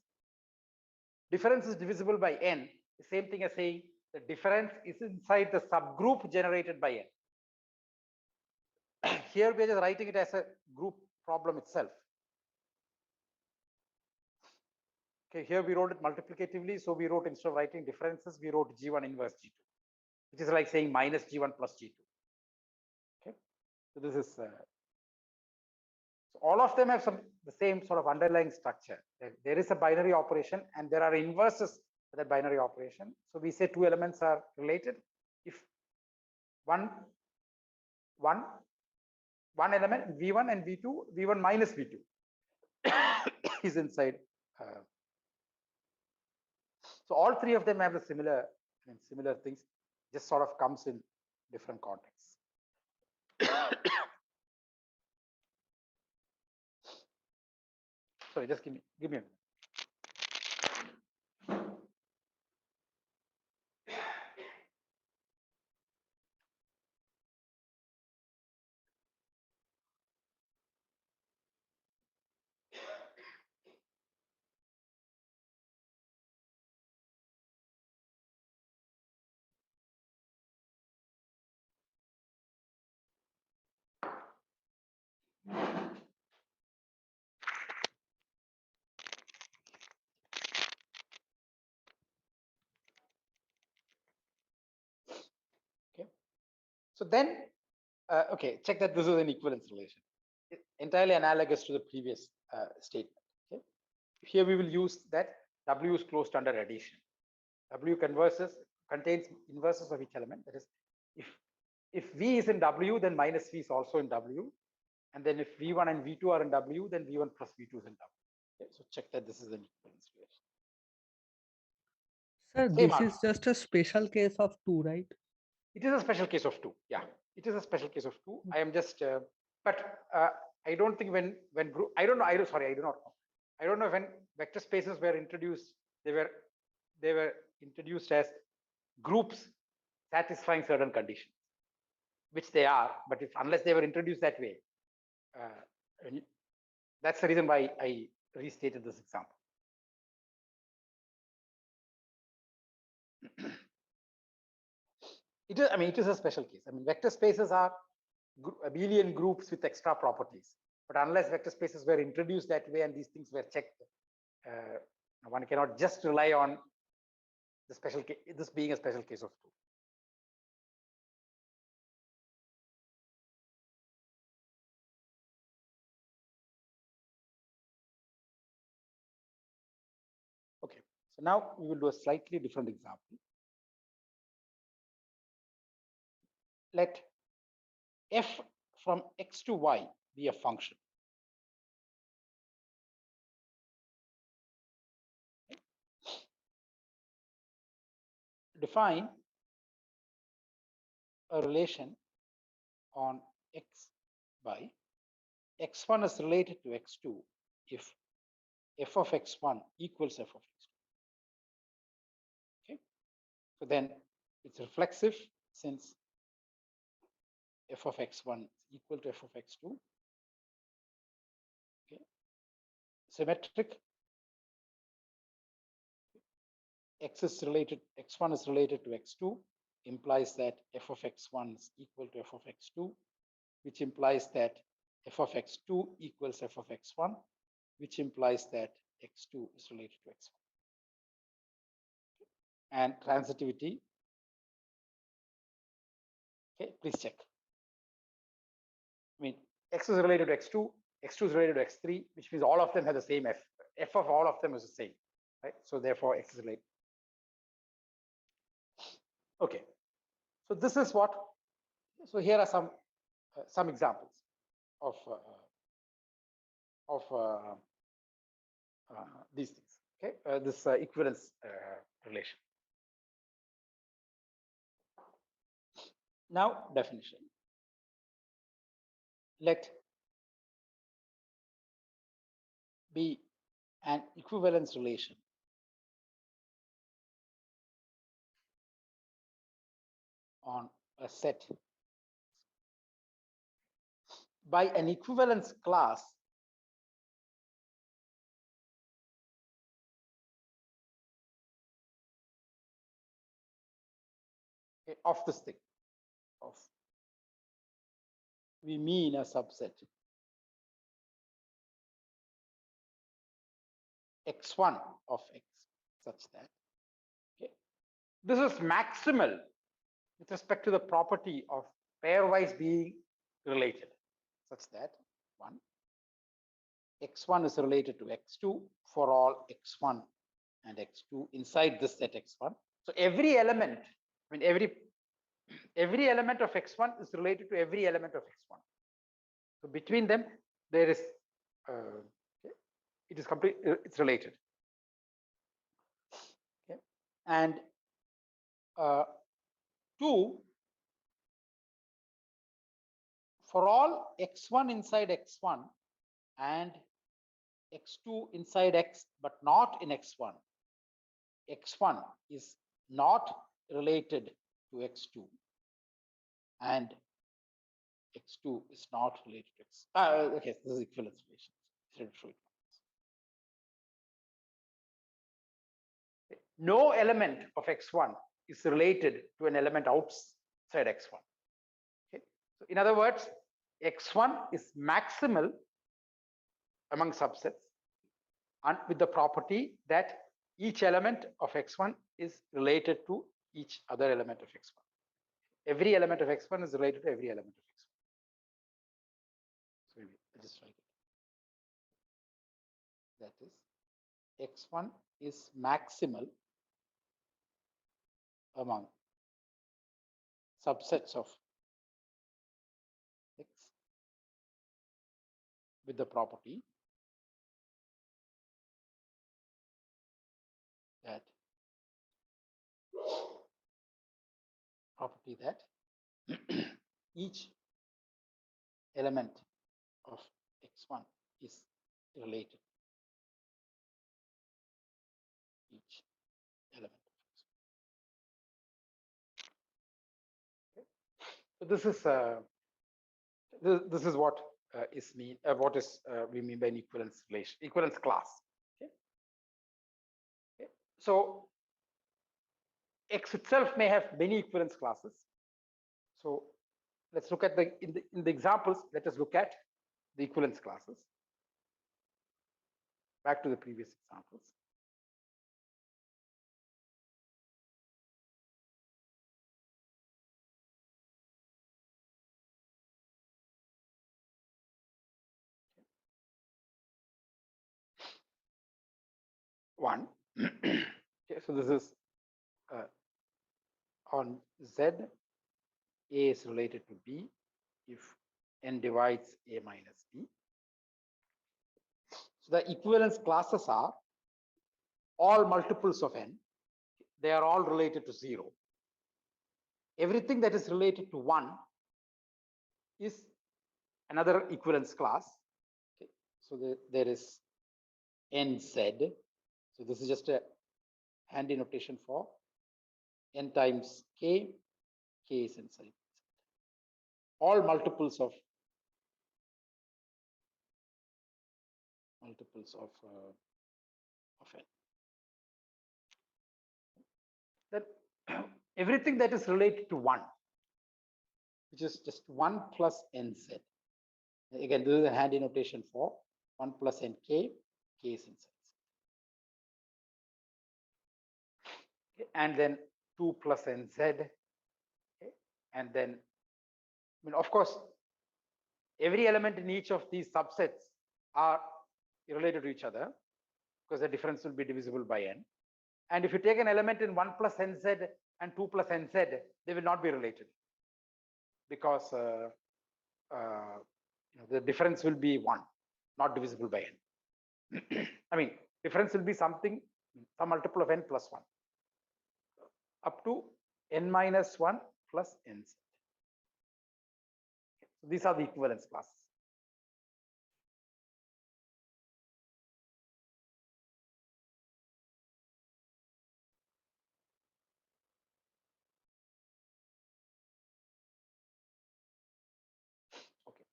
Difference is divisible by n. The same thing as saying the difference is inside the subgroup generated by n. Here we are just writing it as a group problem itself. Okay, here we wrote it multiplicatively, so we wrote, instead of writing differences, we wrote G1 inverse G2, which is like saying minus G1 plus G2. Okay, so this is so all of them have the same sort of underlying structure. There is a binary operation, and there are inverses to that binary operation. So we say two elements are related if one element V1 and V2, V1 minus V2 is inside. So all three of them have the similar things, just sort of comes in different contexts. Sorry, just give me a minute. Okay, so then okay, check that this is an equivalence relation, entirely analogous to the previous statement. Okay, here we will use that W is closed under addition. W contains inverses of each element. That is, if V is in W, then minus V is also in W, and then if V1 and V2 are in W, then V1 plus V2 is in W. Okay, so check that this is an equivalence relation.
Sir,
Same
this
answer.
is just a special case of 2, right?
It is a special case of 2. Yeah, it is a special case of 2. I am just, but I don't think when group, I don't know. Sorry, I do not know. I don't know when vector spaces were introduced. They were introduced as groups satisfying certain conditions, which they are. But unless they were introduced that way, that's the reason why I restated this example. It is, I mean, it is a special case. I mean, vector spaces are abelian groups with extra properties. But unless vector spaces were introduced that way and these things were checked, one cannot just rely on the special case, this being a special case of 2. Okay, so now we will do a slightly different example. Let F from x to y be a function. Define a relation on x by x1 is related to x2 if f of x1 equals f of x2. Okay, so then it's reflexive since f of x1 is equal to f of x2. Okay, symmetric. X1 is related to x2 implies that f of x1 is equal to f of x2, which implies that f of x2 equals f of x1, which implies that x2 is related to x1. And transitivity. Okay, please check. I mean, x is related to x2, x2 is related to x3, which means all of them have the same f. F of all of them is the same, right? So therefore, x is related. Okay, so this is what. So here are some examples of these things. Okay, this equivalence relation. Now definition. Let be an equivalence relation on a set by an equivalence class of this thing. We mean a subset x1 of x such that, okay, this is maximal with respect to the property of pairwise being related such that x1 is related to x2 for all x1 and x2 inside this set x1. So every element, I mean every element of x1 is related to every element of x1. So between them there is it is complete, it's related. Okay, and 2, for all x1 inside x1 and x2 inside x but not in x1, x1 is not related to x2 and x2 is not related to x. Okay, this is equivalence relation. No element of x1 is related to an element outside x1. Okay, so in other words, x1 is maximal among subsets and with the property that each element of x1 is related to each other element of x1. Every element of x1 is related to every element of x1. So I just write it. That is, x1 is maximal among subsets of x with the property that each element of x1 is related to each element of x1. Okay. So this is what we mean by an equivalence relation, equivalence class. Okay. Okay. So x itself may have many equivalence classes. So let's look at in the examples. Let us look at the equivalence classes. Back to the previous examples. One. Okay, so this is on Z, A is related to B if n divides a minus b. So the equivalence classes are all multiples of n. They are all related to 0. Everything that is related to 1 is another equivalence class. Okay. So there is nz. So this is just a handy notation for n times k. K is inside. All multiples of n. That everything that is related to 1, which is just 1 plus nz. Again, this is a handy notation for 1 plus nk. K is inside. Okay. And then 2 plus nz. Okay. And then, I mean, of course, every element in each of these subsets are related to each other because the difference will be divisible by n. And if you take an element in 1 plus nz and 2 plus nz, they will not be related because the difference will be 1, not divisible by n. I mean, difference will be some multiple of n plus 1 up to n minus 1 plus nz. So these are the equivalence classes. Okay.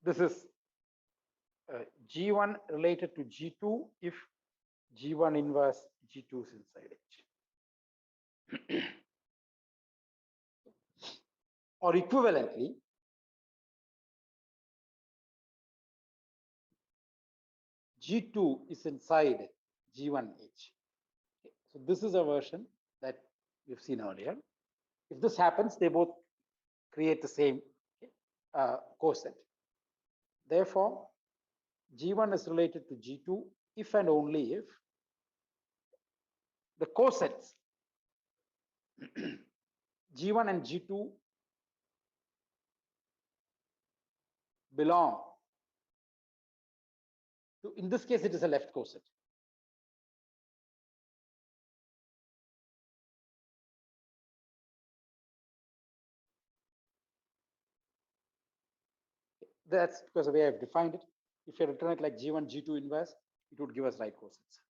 This is G1 related to G2 if G1 inverse G2 is inside H. Or equivalently, G2 is inside G1H. Okay. So this is a version that we've seen earlier. If this happens, they both create the same coset. Therefore, G1 is related to G2 if and only if the cosets G1 and G2 belong to, in this case, it is a left coset. That's because the way I've defined it. If you return it like G1, G2 inverse, it would give us right cosets.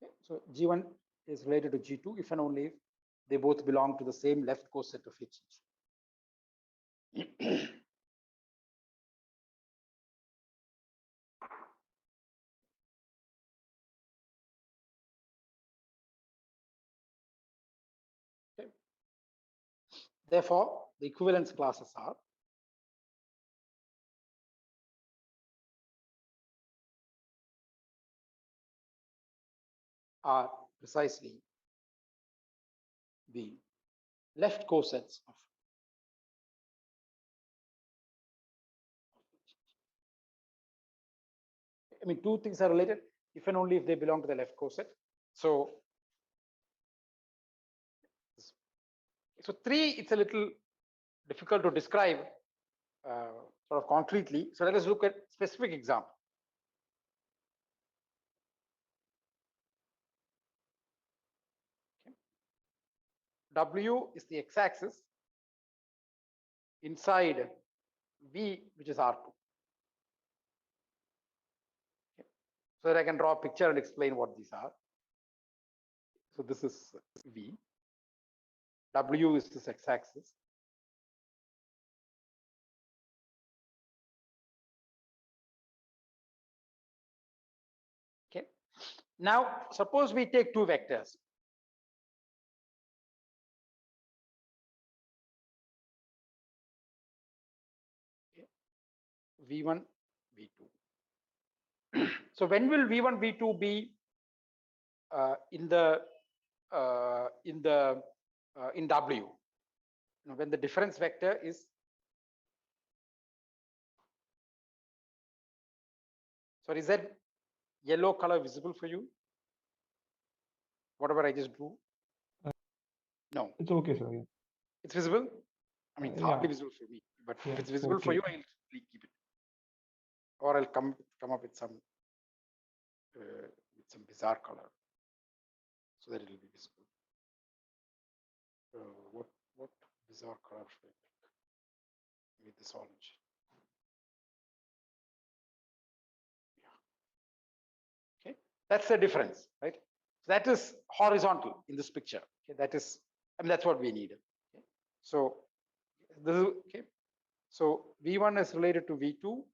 Okay. So G1 is related to G2 if and only if they both belong to the same left coset of each. Okay. Therefore, the equivalence classes are precisely the left cosets of I mean, two things are related if and only if they belong to the left coset. So 3, it's a little difficult to describe sort of concretely. So let us look at specific example. Okay. W is the x-axis inside V, which is R2. Okay. So that I can draw a picture and explain what these are. So this is V. W is this x-axis. Okay. Now, suppose we take two vectors. Okay. V1, V2. So when will V1, V2 be in W? When the difference vector is is that yellow color visible for you? Whatever I just drew. No,
It's okay, sir. Yeah.
it's visible. I mean, it's hardly
Yeah.
visible for me, but
Yeah,
if it's visible for
okay.
you, I'll keep it, or I'll come up with some bizarre color so that it will be visible. What bizarre color should I pick? Maybe this orange. Yeah. Okay, that's the difference, right? So that is horizontal in this picture. Okay, that is, I mean, that's what we need. Okay, so this is okay. So V1 is related to V2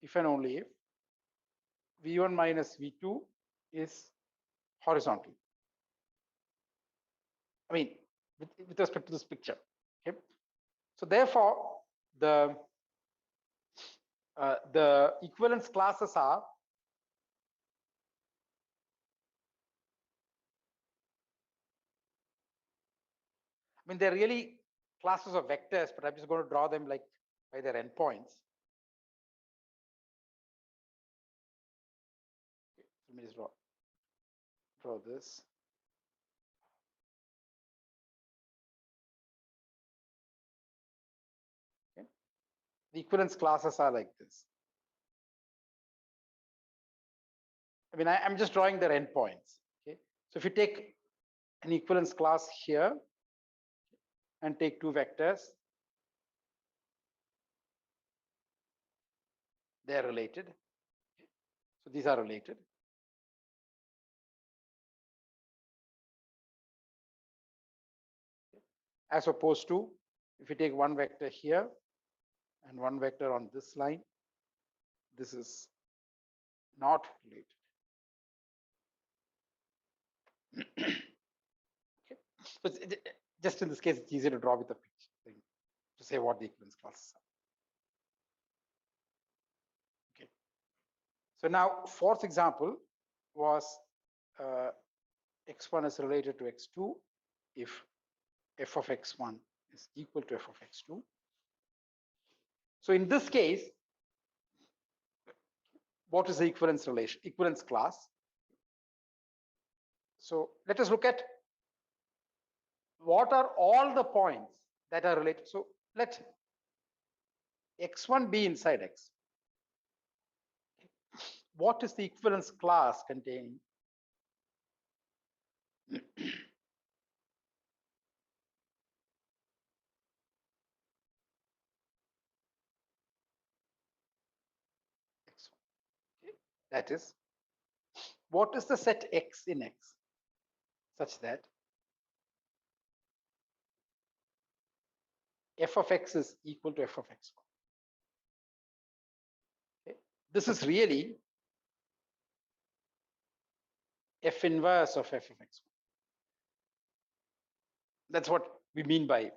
if and only if V1 minus V2 is horizontal. I mean, with respect to this picture. Okay, so therefore the equivalence classes are I mean, they're really classes of vectors, but I'm just going to draw them like by their endpoints. Okay, let me just draw this. Okay. The equivalence classes are like this. I mean, I'm just drawing their endpoints. Okay, so if you take an equivalence class here and take two vectors, they're related. Okay. So these are related. Okay. As opposed to if you take one vector here and one vector on this line, this is not related. Okay. So just in this case, it's easier to draw with a picture thing to say what the equivalence classes are. Okay. So now, fourth example was x1 is related to x2 if f of x1 is equal to f of x2. So in this case, what is the equivalence relation, equivalence class? So let us look at what are all the points that are related. So let x1 be inside x. What is the equivalence class containing x1? Okay. That is, what is the set x in x such that f of x is equal to f of x1? Okay. This is really f inverse of f of x1. That's what we mean by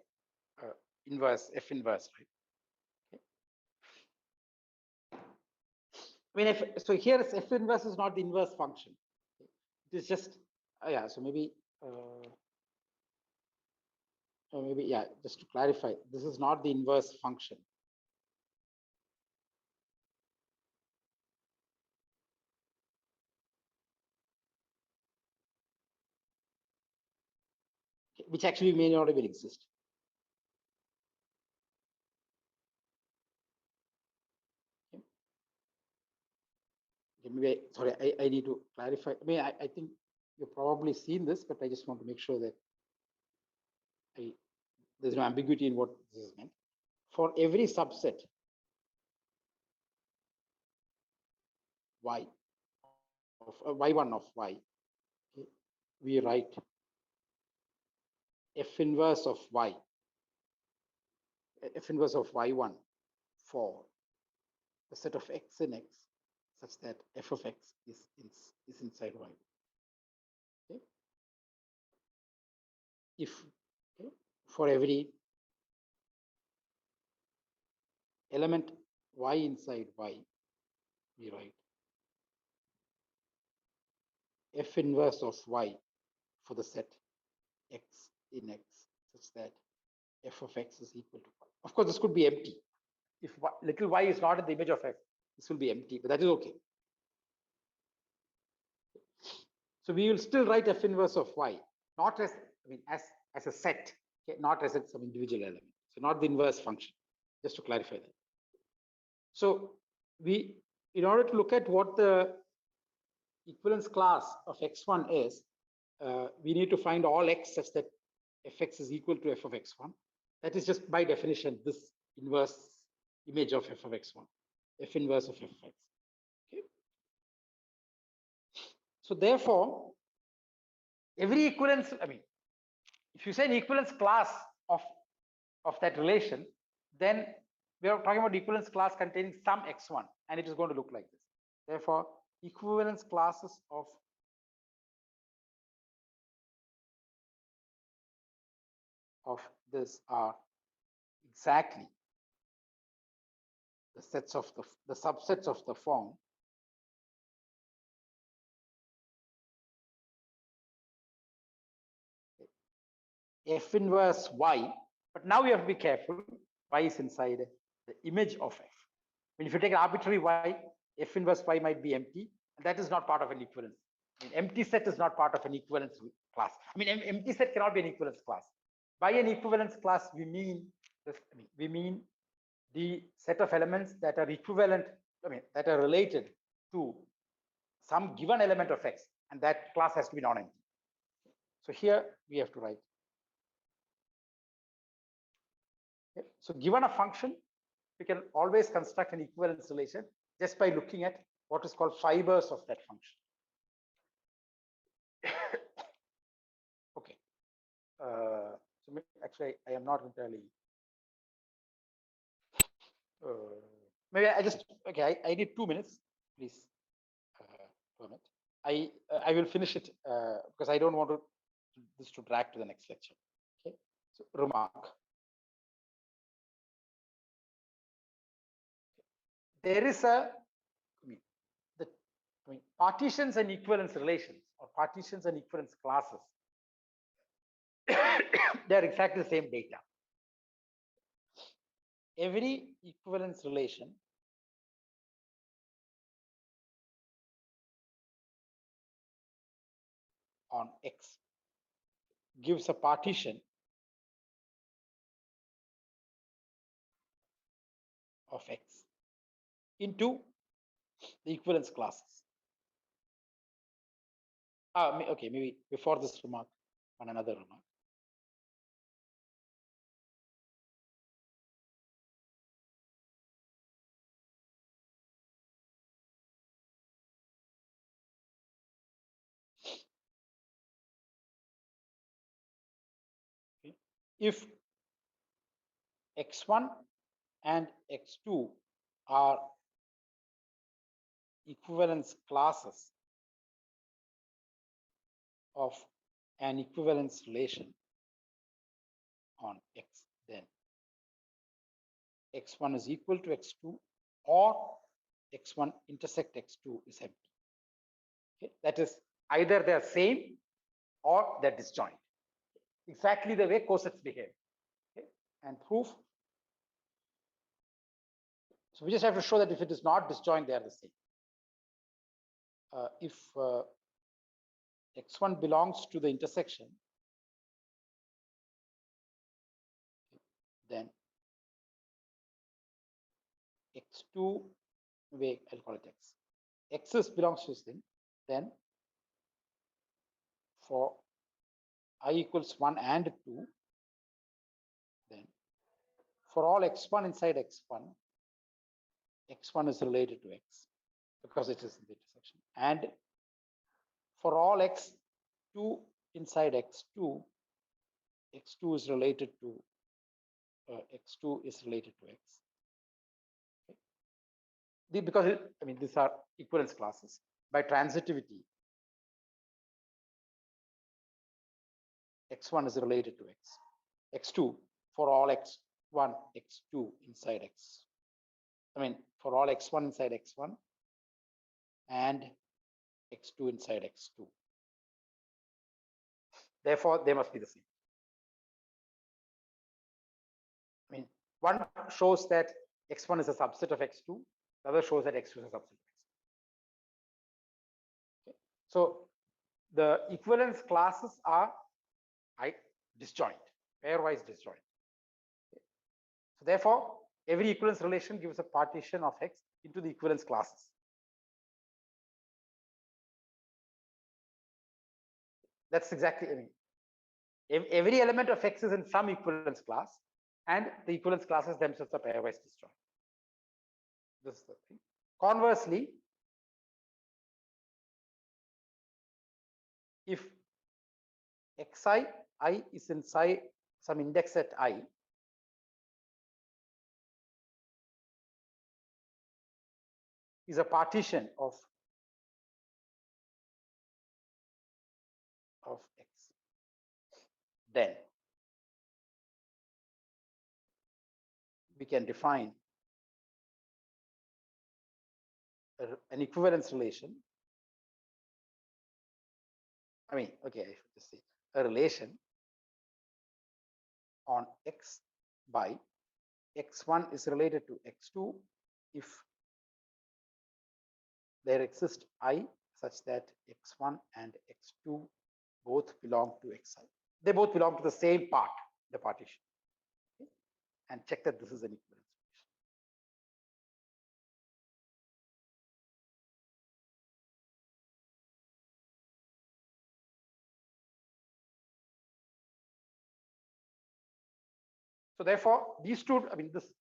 inverse, f inverse, right? Okay. I mean, so here is f inverse is not the inverse function. It is just, yeah, so maybe, yeah, just to clarify, this is not the inverse function. Okay, which actually may not even exist. Okay. Okay, maybe, sorry, I need to clarify. I mean, I think you've probably seen this, but I just want to make sure that there's no ambiguity in what this is meant. For every subset y of y1 of y, okay, we write f inverse of y, f inverse of y1 for the set of x in x such that f of x is inside y. Okay. If, okay, for every element y inside y, we write f inverse of y for the set x in x such that f of x is equal to y. Of course, this could be empty. If little y is not in the image of x, this will be empty, but that is okay. So we will still write f inverse of y, not as, I mean, as a set, okay, not as some individual element. So not the inverse function, just to clarify that. So we, in order to look at what the equivalence class of x1 is, we need to find all x such that fx is equal to f of x1. That is just by definition this inverse image of f of x1, f inverse of f of x. Okay. So therefore, every equivalence, I mean, if you say an equivalence class of that relation, then we are talking about equivalence class containing some x1, and it is going to look like this. Therefore, equivalence classes of this are exactly the sets of the subsets of the form f inverse y, but now you have to be careful. Y is inside the image of f. I mean, if you take an arbitrary y, f inverse y might be empty, and that is not part of an equivalence. I mean, empty set is not part of an equivalence class. I mean, empty set cannot be an equivalence class. By an equivalence class, we mean this, we mean the set of elements that are equivalent, I mean, that are related to some given element of x, and that class has to be non-empty. So here we have to write. Okay. So given a function, we can always construct an equivalence relation just by looking at what is called fibers of that function. Okay. So actually, I am not entirely. Maybe I just, okay, I need 2 minutes, please permit. I will finish it because I don't want this to drag to the next lecture. Okay. So remark. There is a, partitions and equivalence relations, or partitions and equivalence classes, they're exactly the same data. Every equivalence relation on X gives a partition of X into the equivalence classes. Okay, maybe before this remark, on another remark. Okay. If X1 and X2 are equivalence classes of an equivalence relation on X, then X1 is equal to X2, or X1 intersect X2 is empty. Okay. That is, either they're same or they're disjoint. Exactly the way cosets behave. Okay. And proof. So we just have to show that if it is not disjoint, they are the same. If X1 belongs to the intersection, then X2, wait, I'll call it X. X belongs to this thing, then for I equals 1 and 2, then for all X1 inside X1, X1 is related to X because it is in the intersection. And for all X2 inside X2, X2 is related to X2 is related to X. Okay. Because I mean, these are equivalence classes. By transitivity, X1 is related to X. X2 for all X1, X2 inside X. I mean, for all X1 inside X1 and X2 inside X2. Therefore, they must be the same. I mean, one shows that X1 is a subset of X2, the other shows that X2 is a subset of X2. Okay. So the equivalence classes are disjoint, pairwise disjoint. So therefore, every equivalence relation gives a partition of X into the equivalence classes. That's exactly, I mean, every element of X is in some equivalence class, and the equivalence classes themselves are pairwise disjoint. This is the thing. Conversely, if xi I is in psi some index at I, is a partition of X, then we can define an equivalence relation. I mean, okay, I should just say a relation on X by X1 is related to X2 if there exists I such that X1 and X2 both belong to Xi. They both belong to the same part, the partition. Okay? And check that this is an equivalence relation. So therefore, these two, I mean, this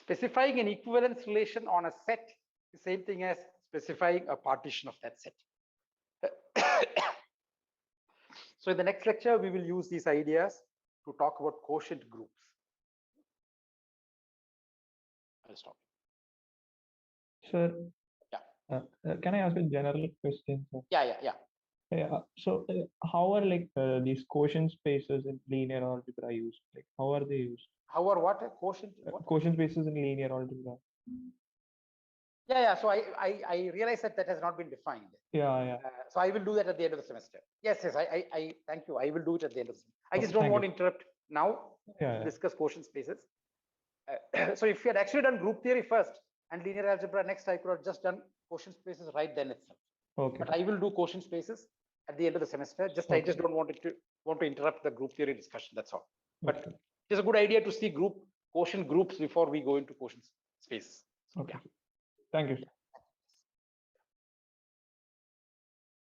specifying an equivalence relation on a set is the same thing as specifying a partition of that set. So in the next lecture, we will use these ideas to talk about quotient groups. I'll stop.
Sir,
Yeah.
can I ask a general question, sir?
Yeah.
Yeah. So, how are like these quotient spaces in linear algebra used? Like, how are they used?
How or what? A quotient? What?
Quotient spaces in linear algebra.
Yeah. So I realize that has not been defined.
Yeah.
So I will do that at the end of the semester. Yes. I thank you. I will do it at the end of the semester. I just
Okay,
don't want
thank
to interrupt now
Yeah.
to discuss quotient spaces. So if you had actually done group theory first and linear algebra next, I could have just done quotient spaces right then itself.
Okay.
But I will do quotient spaces at the end of the semester. Just I just don't want to interrupt the group theory discussion. That's all. But
Okay.
it's a good idea to see quotient groups before we go into quotient spaces.
Okay. Thank you.